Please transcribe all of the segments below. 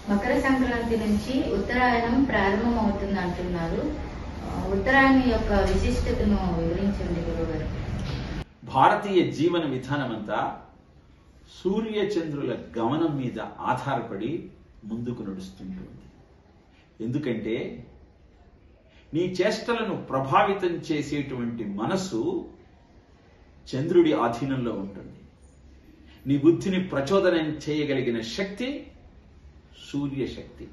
మకర సంక్రాంతి నుంచి ఉత్తరాయణం ప్రారంభం అవుతుంది అంటున్నారు. ఉత్తరాయణం యొక్క విశిష్టతను వివరించండి గురుగారు. భారతీయ జీవన విధానమంతా సూర్య చంద్రుల గమనం మీద ఆధారపడి ముందుకు నడుస్తుంటుంది. ఎందుకంటే నీ చేష్టలను ప్రభావితం చేసేటువంటి మనసు చంద్రుడి ఆధీనంలో ఉంటుంది. నీ బుద్ధిని ప్రచోదనం చేయగలిగిన శక్తి సూర్యశక్తి.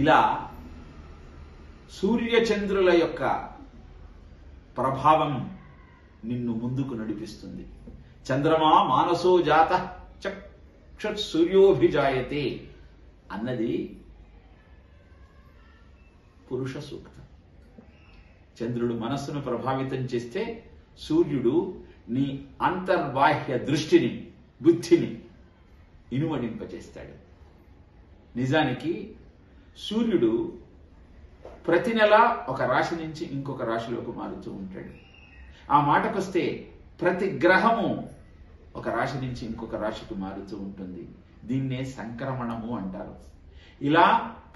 ఇలా సూర్యచంద్రుల యొక్క ప్రభావం నిన్ను ముందుకు నడిపిస్తుంది. చంద్రమా మానసో జాత చక్షుత్ సూర్యోభిజాయతే అన్నది పురుష సూక్తం. చంద్రుడు మనస్సును ప్రభావితం చేస్తే సూర్యుడు నీ అంతర్బాహ్య దృష్టిని బుద్ధిని ఇనుమడింపచేస్తాడు. నిజానికి సూర్యుడు ప్రతి నెల ఒక రాశి నుంచి ఇంకొక రాశిలోకి మారుతూ ఉంటాడు. ఆ మాటకొస్తే ప్రతి గ్రహము ఒక రాశి నుంచి ఇంకొక రాశికి మారుతూ ఉంటుంది. దీన్నే సంక్రమణము అంటారు. ఇలా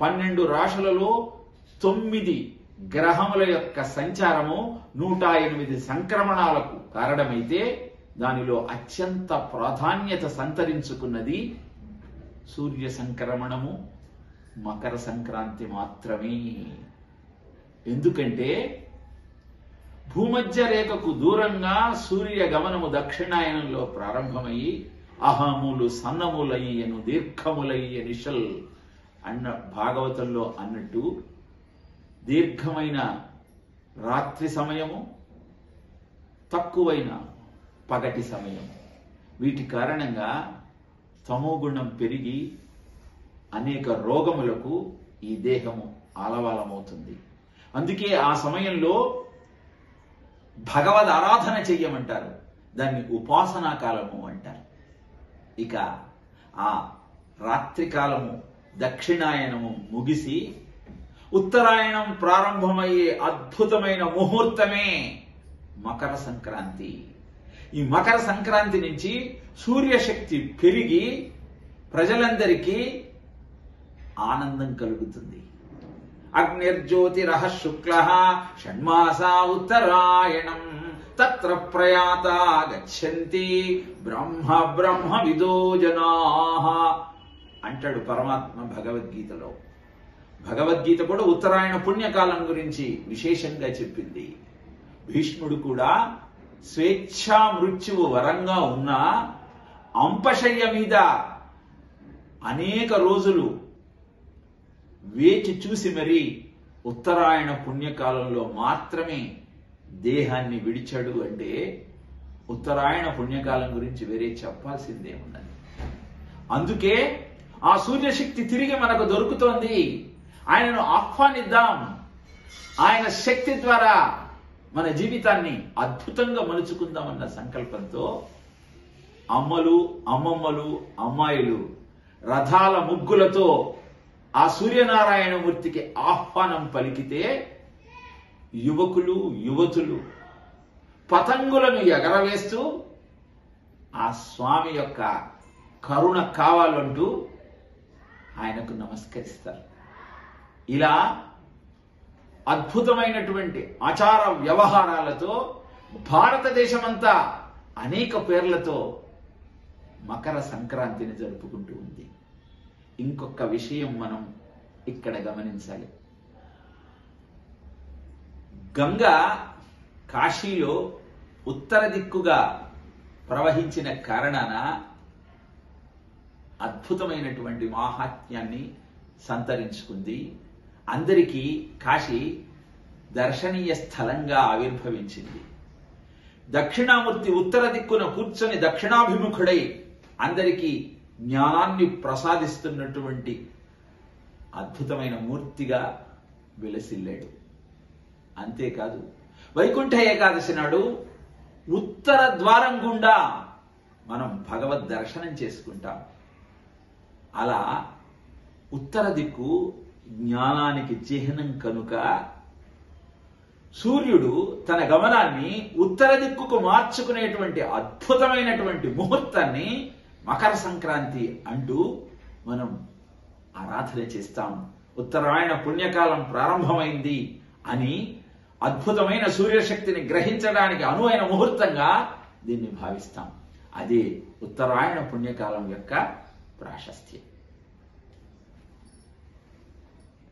12 రాశులలో 9 గ్రహముల యొక్క సంచారము 108 సంక్రమణాలకు కారణమైతే దానిలో అత్యంత ప్రాధాన్యత సంతరించుకున్నది సూర్య సంక్రమణము, మకర సంక్రాంతి మాత్రమే. ఎందుకంటే భూమధ్య రేఖకు దూరంగా సూర్య గమనము దక్షిణాయనంలో ప్రారంభమయ్యి అహములు సన్నములయ్యను దీర్ఘములయ్య నిశల్ అన్న భాగవతంలో అన్నట్టు దీర్ఘమైన రాత్రి సమయము, తక్కువైన పగటి సమయం, వీటి కారణంగా తమోగుణం పెరిగి అనేక రోగములకు ఈ దేహము ఆలవాలమవుతుంది. అందుకే ఆ సమయంలో భగవద్ ఆరాధన చెయ్యమంటారు. దాన్ని ఉపాసనా కాలము అంటారు. ఇక ఆ రాత్రి కాలము దక్షిణాయనము ముగిసి ఉత్తరాయణం ప్రారంభమయ్యే అద్భుతమైన ముహూర్తమే మకర సంక్రాంతి. ఈ మకర సంక్రాంతి నుంచి సూర్యశక్తి పెరిగి ప్రజలందరికీ ఆనందం కలుగుతుంది. అగ్నిర్జ్యోతిరః శుక్లః షణ్మాసా ఉత్తరాయణం తత్ర ప్రయాత గచ్చంతి బ్రహ్మ విదో జనాః అంటాడు పరమాత్మ భగవద్గీతలో. భగవద్గీత కూడా ఉత్తరాయణ పుణ్యకాలం గురించి విశేషంగా చెప్పింది. భీష్ముడు కూడా స్వేచ్ఛా మృత్యువు వరంగా ఉన్న అంపశయ్య మీద అనేక రోజులు వేచి చూసి మరీ ఉత్తరాయణ పుణ్యకాలంలో మాత్రమే దేహాన్ని విడిచాడు. అంటే ఉత్తరాయణ పుణ్యకాలం గురించి వేరే చెప్పాల్సిందేమున్నది. అందుకే ఆ సూర్యశక్తి తిరిగి మనకు దొరుకుతోంది. ఆయనను ఆహ్వానిద్దాం. ఆయన శక్తి ద్వారా మన జీవితాన్ని అద్భుతంగా మలుచుకుందామన్న సంకల్పంతో అమ్మలు, అమ్మమ్మలు, అమ్మాయిలు రథాల ముగ్గులతో ఆ సూర్యనారాయణ మూర్తికి ఆహ్వానం పలికితే యువకులు, యువతులు పతంగులను ఎగరవేస్తూ ఆ స్వామి యొక్క కరుణ కావాలంటూ ఆయనకు నమస్కరిస్తారు. ఇలా అద్భుతమైనటువంటి ఆచార వ్యవహారాలతో భారతదేశమంతా అనేక పేర్లతో మకర సంక్రాంతిని జరుపుకుంటూ ఉంది. ఇంకొక విషయం మనం ఇక్కడ గమనించాలి. గంగా కాశీలో ఉత్తర దిక్కుగా ప్రవహించిన కారణాన అద్భుతమైనటువంటి మాహాత్మ్యాన్ని సంతరించుకుంది. అందరికీ కాశీ దర్శనీయ స్థలంగా ఆవిర్భవించింది. దక్షిణామూర్తి ఉత్తర దిక్కున కూర్చొని దక్షిణాభిముఖుడై అందరికీ జ్ఞానాన్ని ప్రసాదిస్తున్నటువంటి అద్భుతమైన మూర్తిగా విలసిల్లాడు. అంతేకాదు వైకుంఠ ఏకాదశి నాడు ఉత్తర ద్వారం గుండా మనం భగవద్ దర్శనం చేసుకుంటాం. అలా ఉత్తర దిక్కు జ్ఞానానికి చిహ్నం కనుక సూర్యుడు తన గమనాన్ని ఉత్తర దిక్కుకు మార్చుకునేటువంటి అద్భుతమైనటువంటి ముహూర్తాన్ని మకర సంక్రాంతి అంటూ మనం ఆరాధన చేస్తాం. ఉత్తరాయణ పుణ్యకాలం ప్రారంభమైంది అని అద్భుతమైన సూర్యశక్తిని గ్రహించడానికి అనువైన ముహూర్తంగా దీన్ని భావిస్తాం. అదే ఉత్తరాయణ పుణ్యకాలం యొక్క ప్రాశస్త్యం.